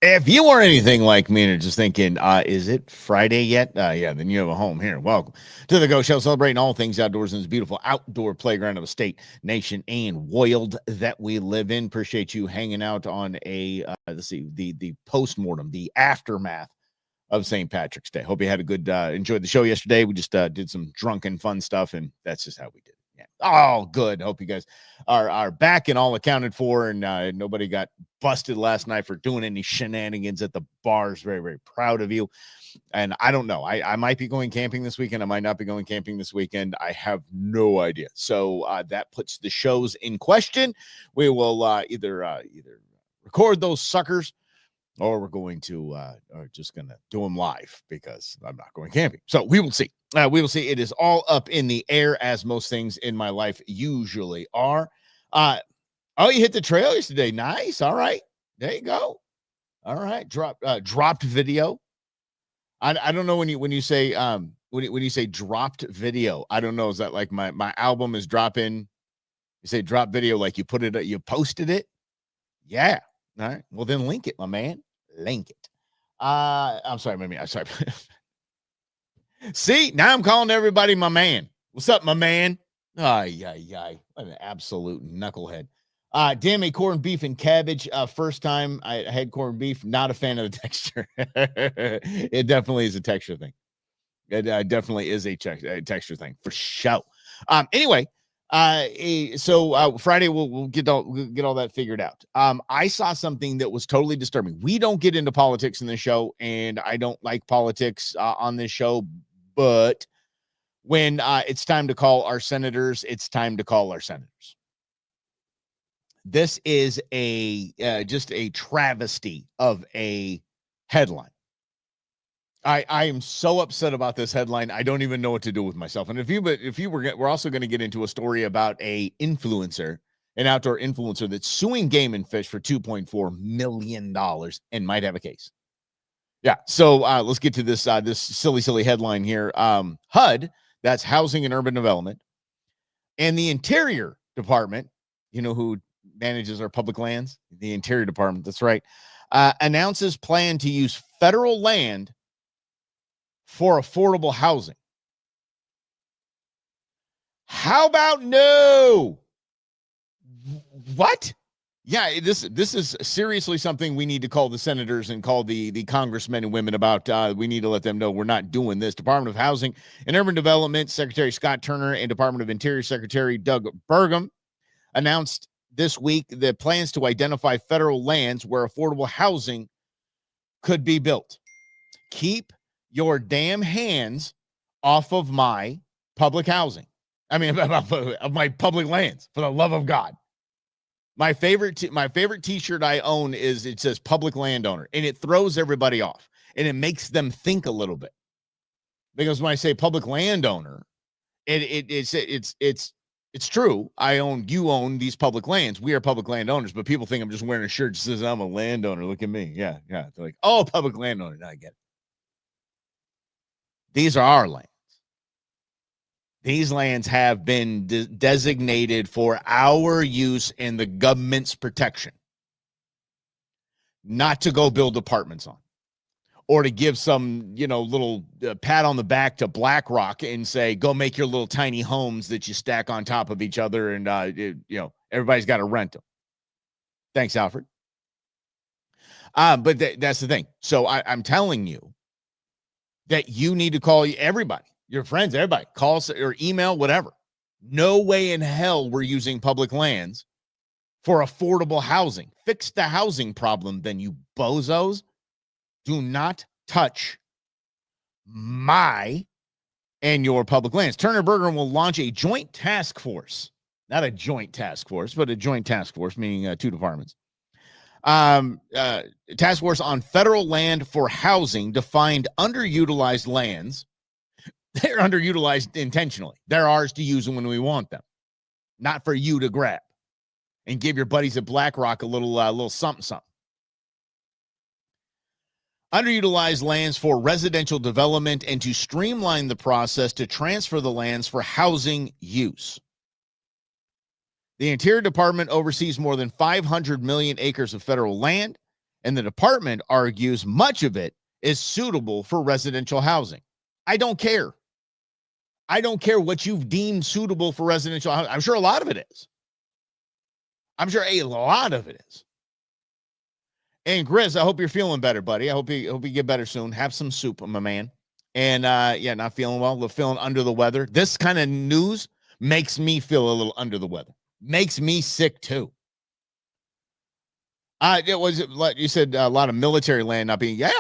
If you are anything like me and are just thinking, is it Friday yet? Yeah, then you have a home here. Welcome to the Go Show, celebrating all things outdoors in this beautiful outdoor playground of a state, nation, and world that we live in. Appreciate you hanging out on let's see, the postmortem, the aftermath of St. Patrick's Day. Hope you had a good, enjoyed the show yesterday. We just did some drunken fun stuff, and that's just how we did it. Yeah. Oh, good. Hope you guys are back and all accounted for, and nobody got busted last night for doing any shenanigans at the bars. Very, very proud of you. And I don't know. I might be going camping this weekend. I might not be going camping this weekend. I have no idea. So that puts the shows in question. We will either record those suckers, or we're going to are just going to do them live because I'm not going camping. So we will see. We will see. It is all up in the air, as most things in my life usually are. Oh, you hit the trail yesterday. Nice. All right. There you go. All right. Dropped video. I don't know when you say when you say dropped video. I don't know. Is that like my album is dropping? You say drop video like you put it, you posted it. Yeah. All right. Well, then link it, my man. Link it. I'm sorry, I'm sorry. See, now I'm calling everybody my man. What's up, my man? Ay. What an absolute knucklehead. Damn it, corned beef and cabbage. First time I had corned beef, not a fan of the texture. It definitely is a texture thing. It definitely is a texture thing for sure. Anyway, so Friday we'll get all that figured out. I saw something that was totally disturbing. We don't get into politics in this show, and I don't like politics on this show, but when it's time to call our senators, it's time to call our senators. This is just a travesty of a headline. I am so upset about this headline. I don't even know what to do with myself. And we're also going to get into a story about an outdoor influencer that's suing Game and Fish for $2.4 million and might have a case. Yeah. So let's get to this silly headline here. HUD, that's Housing and Urban Development, and the Interior Department, you know who manages our public lands? The Interior Department. That's right. Announces plan to use federal land for affordable housing. How about no? What? Yeah, this is seriously something we need to call the senators and call the congressmen and women about. We need to let them know we're not doing this. Department of Housing and Urban Development Secretary Scott Turner and Department of Interior Secretary Doug Burgum announced this week the plans to identify federal lands where affordable housing could be built. Keep your damn hands off of my public housing. I mean, of my public lands, for the love of God. My favorite t-shirt I own it says public landowner, and it throws everybody off, and it makes them think a little bit. Because when I say public landowner, it's true. You own these public lands. We are public landowners, but people think I'm just wearing a shirt that says I'm a landowner. Look at me. Yeah. They're like, oh, public landowner. Now I get it. These are our lands. These lands have been designated for our use in the government's protection, not to go build apartments on, or to give some, little pat on the back to BlackRock and say, go make your little tiny homes that you stack on top of each other. And, everybody's got to rent them. Thanks, Alfred. But that's the thing. So I'm telling you that you need to call everybody, your friends, everybody, call or email, whatever. No way in hell we're using public lands for affordable housing. Fix the housing problem, then, you bozos. Do not touch my and your public lands. Turner Burger will launch a joint task force. Not a joint task force, but a joint task force, meaning two departments. Task force on federal land for housing to find underutilized lands. They're underutilized intentionally. They're ours to use when we want them, not for you to grab and give your buddies at BlackRock a little something. Underutilized lands for residential development and to streamline the process to transfer the lands for housing use. The Interior Department oversees more than 500 million acres of federal land And the department argues much of it is suitable for residential housing. I don't care. I don't care what you've deemed suitable for residential housing. I'm sure a lot of it is. I'm sure a lot of it is. And Grizz, I hope you're feeling better, buddy. I hope you get better soon. Have some soup, my man. And not feeling well, feeling under the weather. This kind of news makes me feel a little under the weather. Makes me sick too. It was like you said, a lot of military land not being. Yeah.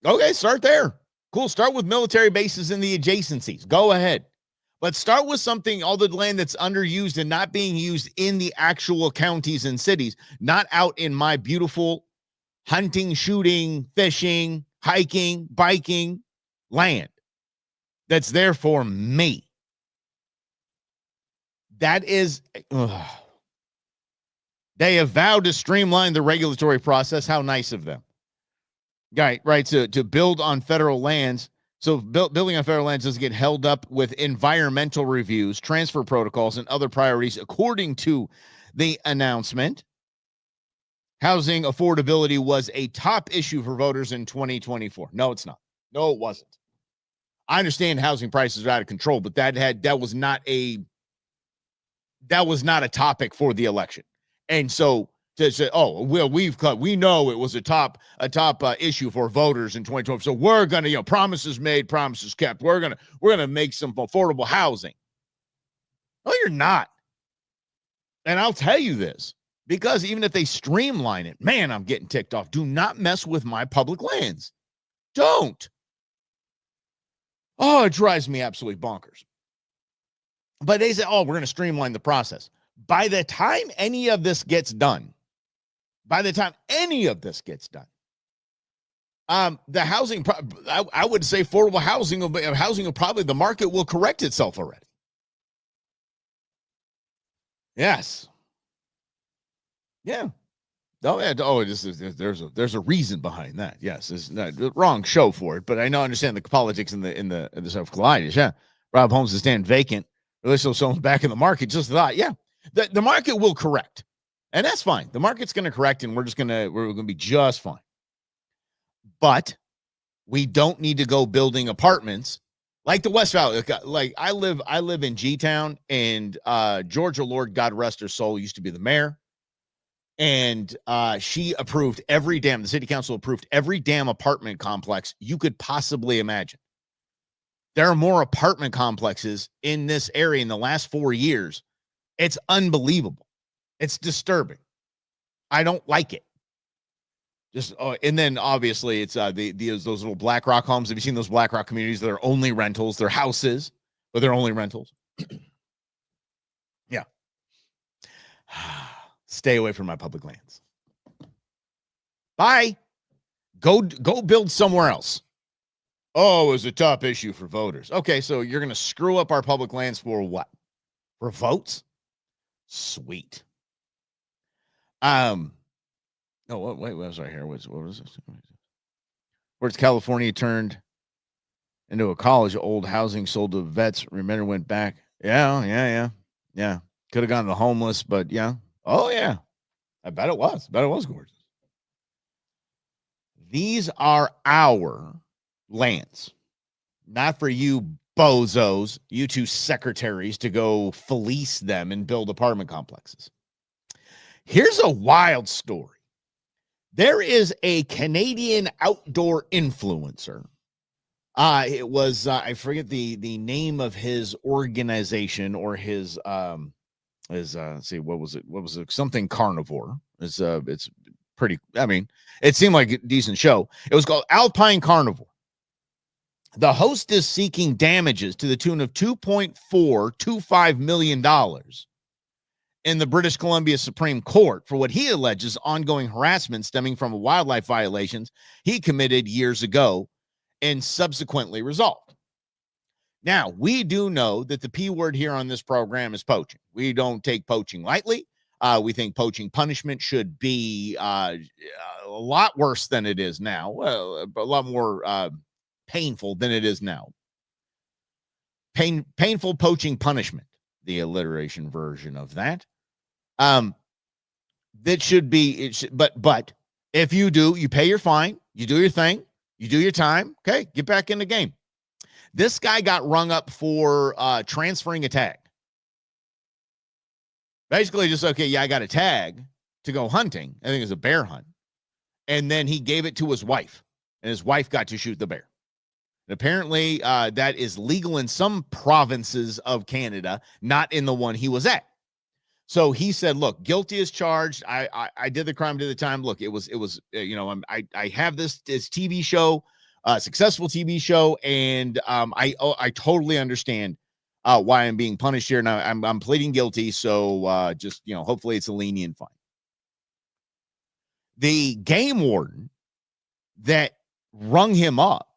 Okay, start there. Cool. Start with military bases in the adjacencies. Go ahead. Let's start with something, all the land that's underused and not being used in the actual counties and cities, not out in my beautiful hunting, shooting, fishing, hiking, biking land that's there for me. That is, they have vowed to streamline the regulatory process. How nice of them. Right. To build on federal lands. So building on federal lands doesn't get held up with environmental reviews, transfer protocols, and other priorities. According to the announcement, housing affordability was a top issue for voters in 2024. No, it's not. No, it wasn't. I understand housing prices are out of control, but that was not a topic for the election. And so to say, oh, well, we know it was a top issue for voters in 2012. So we're gonna, promises made, promises kept. We're gonna make some affordable housing. No, you're not. And I'll tell you this, because even if they streamline it, man, I'm getting ticked off. Do not mess with my public lands. Don't. Oh, it drives me absolutely bonkers. But they say, oh, we're going to streamline the process. By the time any of this gets done, the housing, I would say affordable housing will probably, the market will correct itself already. Yes. Yeah. There's a reason behind that. Yes, it's not the wrong show for it, but I understand the politics in the stuff collides. Yeah, Rob Holmes is standing vacant. So someone's back in the market. Just thought, yeah, the market will correct, and that's fine. The market's going to correct, and we're going to be just fine. But we don't need to go building apartments like the West Valley. Like I live in G-Town, and Georgia Lord, God rest her soul, used to be the mayor. And she approved the city council approved every damn apartment complex you could possibly imagine. There are more apartment complexes in this area in the last 4 years. It's unbelievable. It's disturbing. I don't like it. And then obviously it's those little BlackRock homes. Have you seen those BlackRock communities that are only rentals? They're houses, but they're only rentals. Yeah. Stay away from my public lands. Bye. Go build somewhere else. Oh, it was a top issue for voters. Okay, so you're going to screw up our public lands for what? For votes? Sweet. Oh, wait, what was right here? What was this? Where's California turned into a college? Old housing sold to vets. Remember, went back. Yeah. Could have gone to the homeless, but yeah. Oh, yeah. I bet it was. Gorgeous. These are our lands, not for you bozos, you two secretaries, to go fleece them and build apartment complexes. Here's a wild story. There is a Canadian outdoor influencer. It was, I forget the name of his organization or his, let's see, what was it? Something carnivore. It's pretty, it seemed like a decent show. It was called Alpine Carnivore. The host is seeking damages to the tune of $2.425 million in the British Columbia Supreme Court for what he alleges ongoing harassment stemming from wildlife violations he committed years ago and subsequently resolved. Now, we do know that the P word here on this program is poaching. We don't take poaching lightly. We think poaching punishment should be a lot worse than it is now. Well, a lot more painful than it is now. Painful poaching punishment, the alliteration version of that. That should be, but If you do, you pay your fine, you do your thing, you do your time. Okay, get back in the game. This guy got rung up for transferring a tag. Basically, just, okay, yeah, I got a tag to go hunting. I think it was a bear hunt. And then he gave it to his wife, and his wife got to shoot the bear. And apparently, that is legal in some provinces of Canada, not in the one he was at. So he said, look, guilty as charged. I did the crime, did the time. Look, it was I have this TV show, successful TV show, and I totally understand why I'm being punished here. Now I'm pleading guilty, so just, hopefully it's a lenient fine. The game warden that rung him up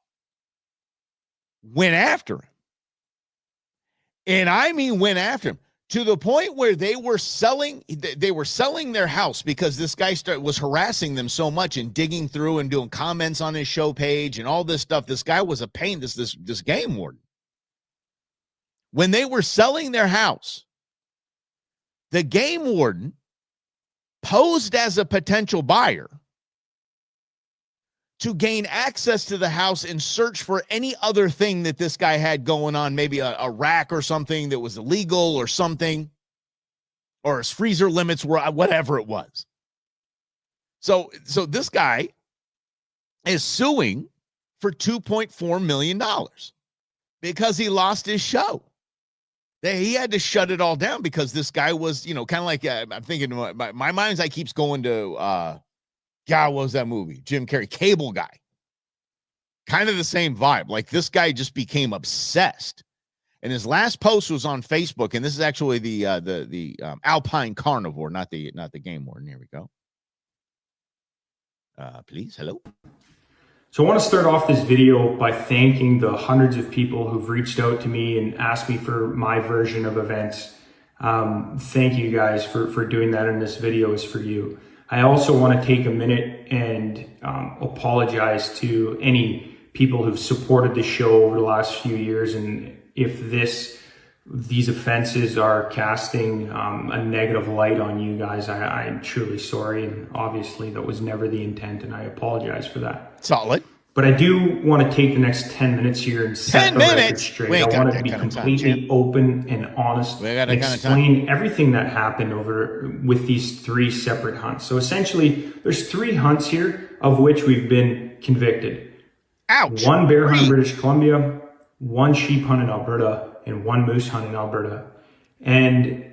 went after him. And I mean went after him to the point where they were selling their house because this guy was harassing them so much and digging through and doing comments on his show page and all this stuff. This guy was a pain, this game warden. When they were selling their house, the game warden posed as a potential buyer to gain access to the house and search for any other thing that this guy had going on, maybe a rack or something that was illegal or something, or his freezer limits were whatever it was. So this guy is suing for $2.4 million because he lost his show. He had to shut it all down because this guy was, kind of like, I'm thinking, my mind's eye keeps going to, what was that movie? Jim Carrey, Cable Guy. Kind of the same vibe. Like, this guy just became obsessed. And his last post was on Facebook, and this is actually the Alpine Carnivore, not the game warden. Here we go. Please, hello. So I want to start off this video by thanking the hundreds of people who've reached out to me and asked me for my version of events. Thank you guys for doing that, and this video is for you. I also want to take a minute and apologize to any people who've supported the show over the last few years, and if these offenses are casting a negative light on you guys, I'm truly sorry, and obviously that was never the intent, and I apologize for that. Solid. But I do want to take the next 10 minutes here and set the record straight. I want to be completely open and honest and explain everything that happened with these 3 separate hunts. So essentially, there's 3 hunts here of which we've been convicted. Ouch. 1 bear hunt in British Columbia, 1 sheep hunt in Alberta, and 1 moose hunt in Alberta. And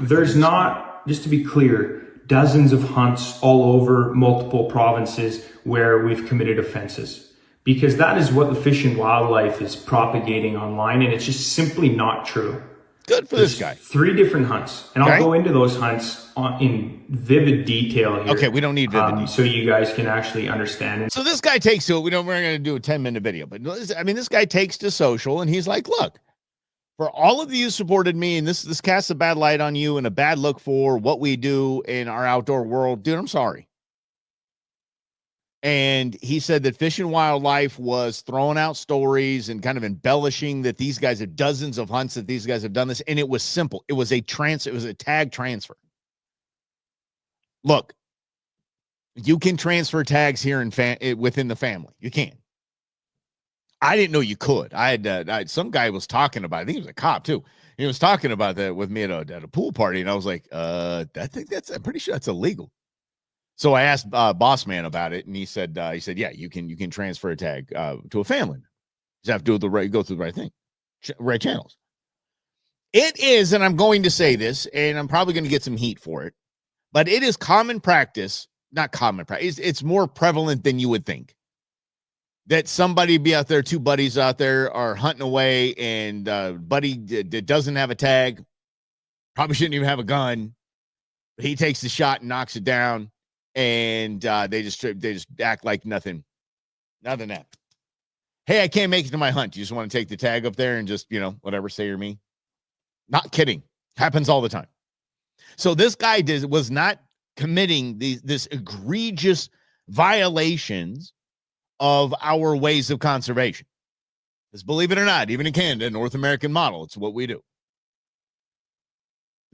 there's not, just to be clear, dozens of hunts all over multiple provinces where we've committed offenses, because that is what the Fish and Wildlife is propagating online, and it's just simply not true. Good for this guy. 3 different hunts, and I'll go into those hunts in vivid detail here. Okay, we don't need vivid detail. So you guys can actually understand. So this guy takes to it. We're going to do a 10-minute video, but I mean, this guy takes to social, and he's like, look, for all of you who supported me, and this casts a bad light on you and a bad look for what we do in our outdoor world, dude, I'm sorry. And he said that Fish and Wildlife was throwing out stories and kind of embellishing that these guys have dozens of hunts, that these guys have done this. And it was simple. It was a tag transfer. Look, you can transfer tags here within the family. You can. I didn't know you could. I had some guy was talking about it. I think he was a cop too. He was talking about that with me at a pool party, and I was like, I'm pretty sure that's illegal. So I asked Boss Man about it, and he said, yeah, you can transfer a tag to a family. You just have to go through the right thing, right channels. It is, and I'm going to say this, and I'm probably going to get some heat for it, but it is common practice, not common practice. It's more prevalent than you would think, that somebody be out there, 2 buddies out there are hunting away, and buddy that doesn't have a tag, probably shouldn't even have a gun. He takes the shot and knocks it down, and they just act like nothing happened. Hey, I can't make it to my hunt. You just want to take the tag up there and just, whatever, say or me. Not kidding. Happens all the time. So this guy was not committing this egregious violations of our ways of conservation. Because believe it or not, even in Canada, North American model, it's what we do.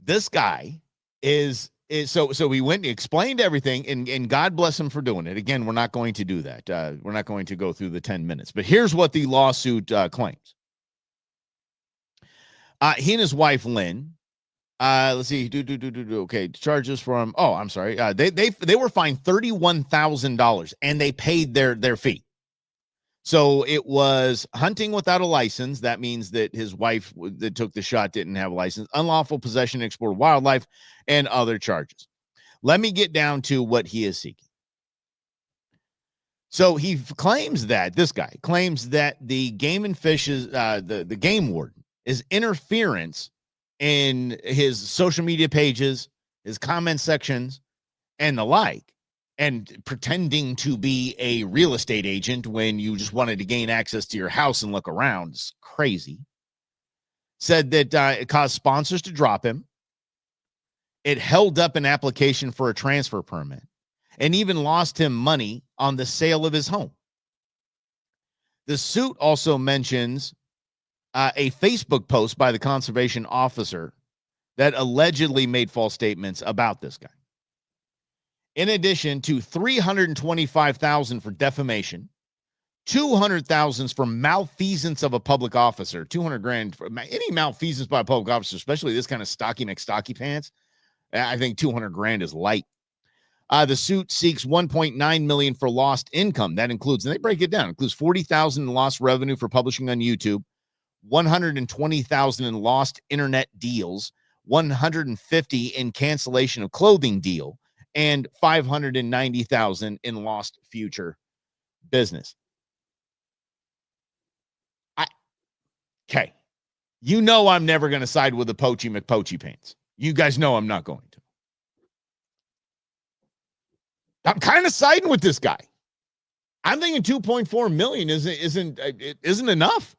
This guy is So we went and explained everything, and God bless him for doing it. Again, we're not going to do that. We're not going to go through the 10 minutes. But here's what the lawsuit claims. He and his wife, Lynn, let's see. Okay, charges from. Oh, I'm sorry. They were fined $31,000, and they paid their fee. So it was hunting without a license. That means that his wife that took the shot didn't have a license. Unlawful possession and export of wildlife, and other charges. Let me get down to what he is seeking. So he claims that this guy claims that the Game and Fish is the game warden is interference in his social media pages, his comment sections, and the like, and pretending to be a real estate agent when you just wanted to gain access to your house and look around. It's crazy. Said that it caused sponsors to drop him. It held up an application for a transfer permit, and even lost him money on the sale of his home. The suit also mentions a Facebook post by the conservation officer that allegedly made false statements about this guy. In addition to $325,000 for defamation, $200,000 for malfeasance of a public officer, $200,000 for any malfeasance by a public officer, especially this kind of stocky McStocky pants. I think $200,000 is light. The suit seeks $1.9 million for lost income. That includes, and they break it down, includes $40,000 in lost revenue for publishing on YouTube, $120,000 in lost internet deals, $150,000 in cancellation of clothing deal, and $590,000 in lost future business. Okay. You know I'm never going to side with the Poachy McPoachy pants. You guys know I'm not going to. I'm kind of siding with this guy. I'm thinking 2.4 million isn't enough.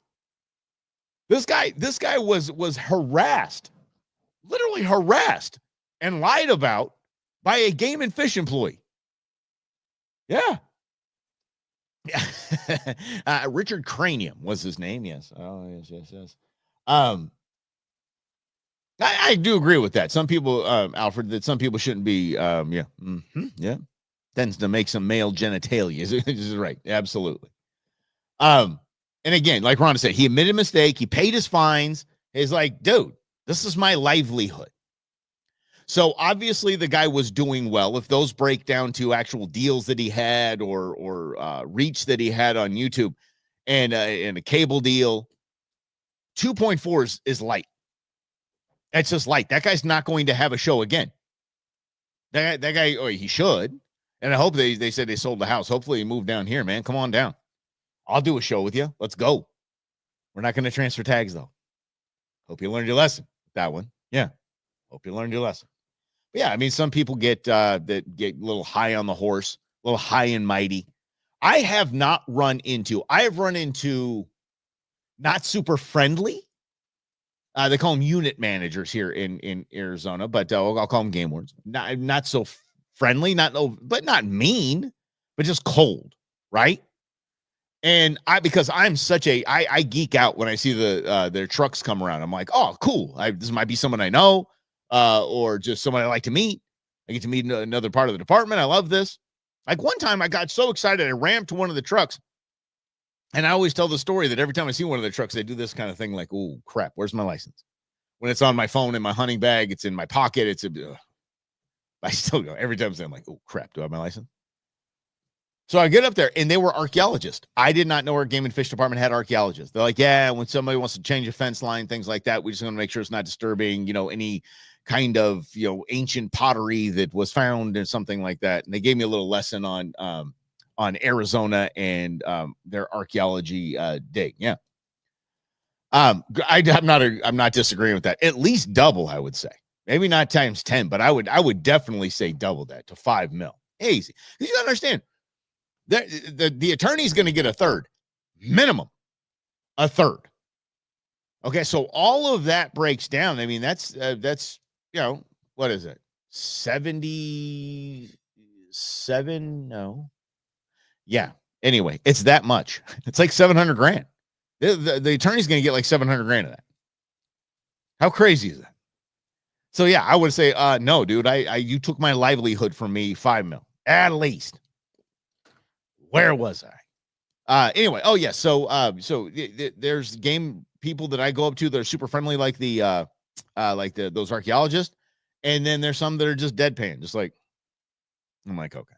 This guy was harassed, literally harassed, and lied about by a Game and Fish employee. Yeah. Richard Cranium was his name. Yes. Oh, yes. I do agree with that. Some people, Alfred, that some people shouldn't be, yeah. Tends to make some male genitalia. This is right. Absolutely. And again, like Ron said, he admitted a mistake. He paid his fines. He's like, dude, this is my livelihood. So obviously the guy was doing well. If those break down to actual deals that he had or reach that he had on YouTube and a cable deal, 2.4 is light. That's just light. That guy's not going to have a show again. That guy, or he should. And I hope they said they sold the house. Hopefully he moved down here, man. Come on down. I'll do a show with you. Let's go. We're not going to transfer tags, though. Hope you learned your lesson. That one. Yeah. Hope you learned your lesson. But yeah, I mean, some people get that get a little high on the horse, a little high and mighty. I have run into not super friendly. They call them unit managers here in Arizona, but I'll call them game wardens. Not so friendly, but not mean, but just cold, right? And because I'm such I geek out when I see their trucks come around. I'm like, oh, cool. This might be someone I know, or just someone I like to meet. I get to meet another part of the department. I love this. Like one time I got so excited, I ran up to one of the trucks. And I always tell the story that every time I see one of the trucks, they do this kind of thing like, oh, crap, where's my license? When it's on my phone, in my hunting bag, it's in my pocket. I still go every time I'm like, oh, crap, do I have my license? So I get up there, and they were archaeologists. I did not know our Game and Fish department had archaeologists. They're like, yeah, when somebody wants to change a fence line, things like that, we just want to make sure it's not disturbing, any kind of, ancient pottery that was found or something like that. And they gave me a little lesson on Arizona and their archaeology dig. Yeah. I'm not disagreeing with that. At least double, I would say. Maybe not times 10, but I would definitely say double that to $5 million. Easy. Because you gotta understand, the attorney's going to get a third, minimum, a third. Okay, so all of that breaks down. I mean, that's what is it? 77? No. Yeah. Anyway, it's that much. It's like $700,000. The attorney's going to get like $700,000 of that. How crazy is that? So yeah, I would say, no, dude, you took my livelihood from me, $5 million at least. Where was I? Anyway, oh yeah, so there's game people that I go up to that are super friendly, like those archaeologists, and then there's some that are just deadpan, just like, I'm like, okay,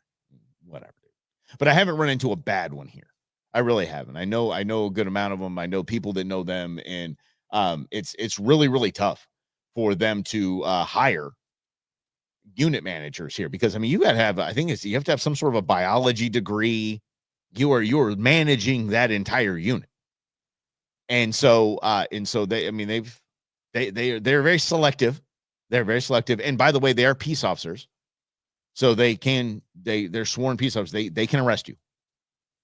whatever, dude. But I haven't run into a bad one here. I really haven't. I know a good amount of them. I know people that know them, and it's really, really tough for them to hire unit managers here, because I mean, you got to have, I think you have to have some sort of a biology degree. You're managing that entire unit. And so they, I mean, they're very selective. They're very selective. And by the way, they are peace officers. So they're sworn peace officers. They can arrest you.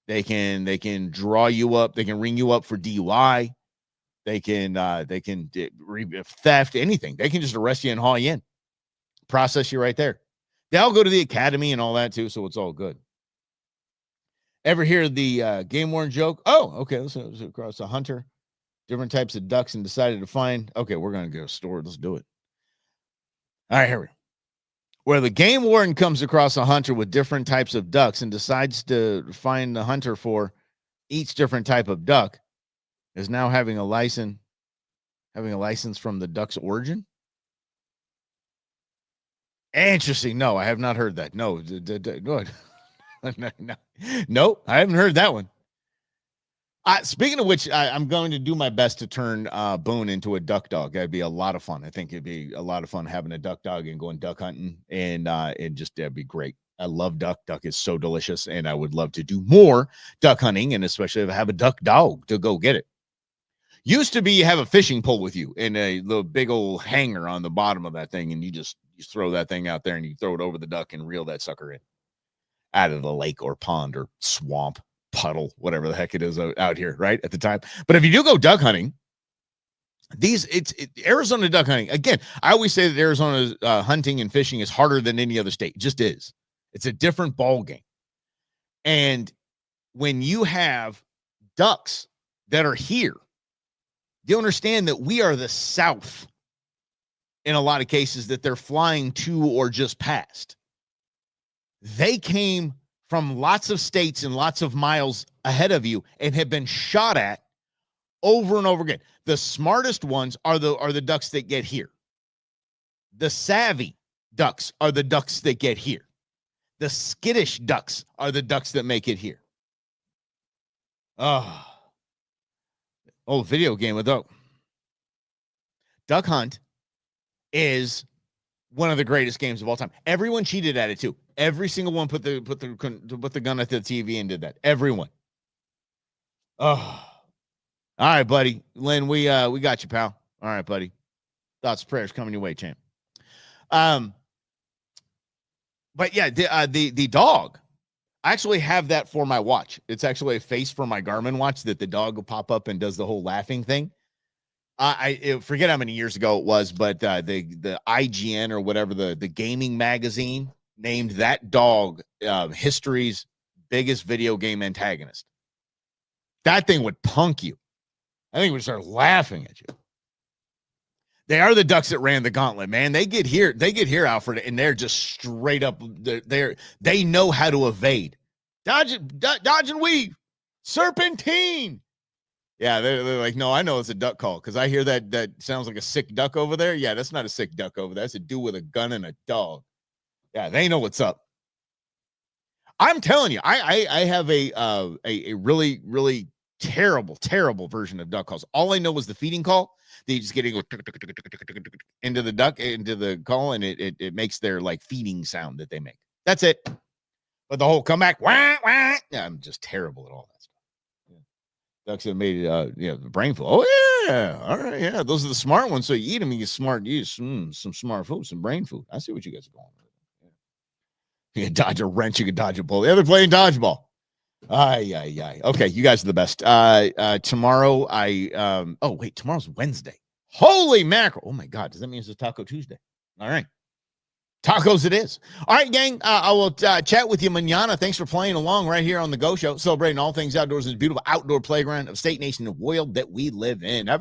They can draw you up. They can ring you up for DUI. They can theft, anything. They can just arrest you and haul you in, process you right there. They all go to the academy and all that too, so it's all good. Ever hear the game warden joke? Oh, okay. Let's across a hunter, different types of ducks, and decided to find. Okay, we're gonna go to a store. Let's do it. All right, here we go. Where the game warden comes across a hunter with different types of ducks and decides to find the hunter for each different type of duck, is now having a license from the duck's origin. Interesting. No, I have not heard that. No, good. No, I haven't heard that one. Speaking of which, I'm going to do my best to turn Boone into a duck dog. That'd be a lot of fun. I think it'd be a lot of fun having a duck dog and going duck hunting, and that'd be great. I love duck. Duck is so delicious, and I would love to do more duck hunting, and especially have a duck dog to go get it. Used to be you have a fishing pole with you and a little big old hanger on the bottom of that thing, and you throw that thing out there and you throw it over the duck and reel that sucker in out of the lake or pond or swamp, puddle, whatever the heck it is out here, right, at the time. But if you do go duck hunting, Arizona duck hunting, again, I always say that Arizona hunting and fishing is harder than any other state. It just is. It's a different ball game. And when you have ducks that are here, you understand that we are the South in a lot of cases, that they're flying to or just past. They came from lots of states and lots of miles ahead of you and have been shot at over and over again. The smartest ones are the ducks that get here. The savvy ducks are the ducks that get here. The skittish ducks are the ducks that make it here. Video game with Duck Hunt is one of the greatest games of all time. Everyone cheated at it too. Every single one put the gun at the TV and did that. Everyone. All right, buddy. Lynn, we got you, pal. All right, buddy. Thoughts and prayers coming your way, champ. But yeah, the dog. I actually have that for my watch. It's actually a face for my Garmin watch that the dog will pop up and does the whole laughing thing. I forget how many years ago it was, but the IGN or whatever, the gaming magazine named that dog history's biggest video game antagonist. That thing would punk you. I think we would start laughing at you. They are the ducks that ran the gauntlet, man. They get here, Alfred, and they're just straight up. They know how to evade, dodge and weave, serpentine. Yeah, they're like, no, I know it's a duck call because I hear that sounds like a sick duck over there. Yeah, that's not a sick duck over there. That's a dude with a gun and a dog. Yeah, they know what's up. I'm telling you, I have a really, really terrible version of duck calls. All I know is the feeding call. They just get into the duck, into the call, and it makes their like feeding sound that they make. That's it. But the whole comeback, wah, wah, yeah, I'm just terrible at all that stuff. Yeah. Ducks have made the brain food. Oh yeah, all right, yeah, those are the smart ones. So you eat them, you get smart. You use some smart food, some brain food. I see what you guys are going with. Yeah. You can dodge a wrench, you can dodge a bullet. The other playing dodgeball. Okay, you guys are the best. Tomorrow tomorrow's Wednesday. Holy mackerel. Oh my God. Does that mean it's Taco Tuesday? All right. Tacos it is. All right, gang. I will chat with you mañana. Thanks for playing along right here on the Go Show, celebrating all things outdoors in the beautiful outdoor playground of State Nation of World that we live in. Have a